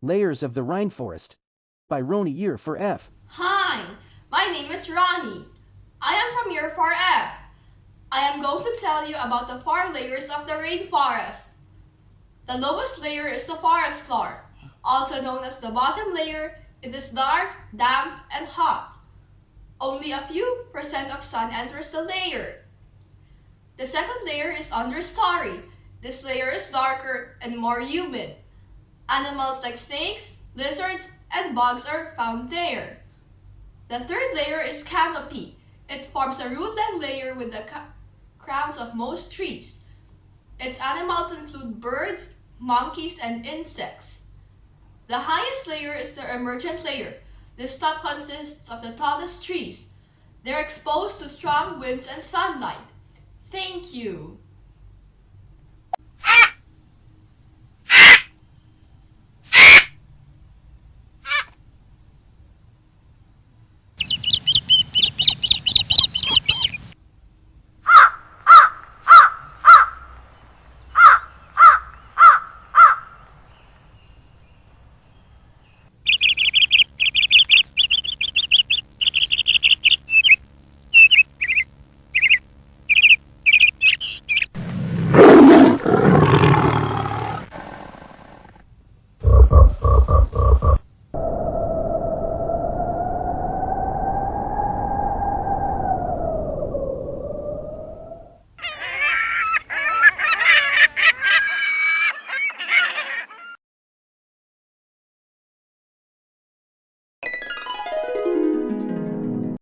Layers of the Rainforest by Roni year for F. Hi, my name is Roni. I am from year 4F. I am going to tell you about the 4 layers of the rainforest. The lowest layer is the forest floor, also known as the bottom layer. It is dark, damp, and hot. Only a few % of sun enters the layer. The second layer is understory. This layer is darker and more humid. Animals like snakes, lizards, and bugs are found there. The third layer is canopy. It forms a root-like layer with the crowns of most trees. Its animals include birds, monkeys, and insects. The highest layer is the emergent layer. This top consists of the tallest trees. They're exposed to strong winds and sunlight. Thank you.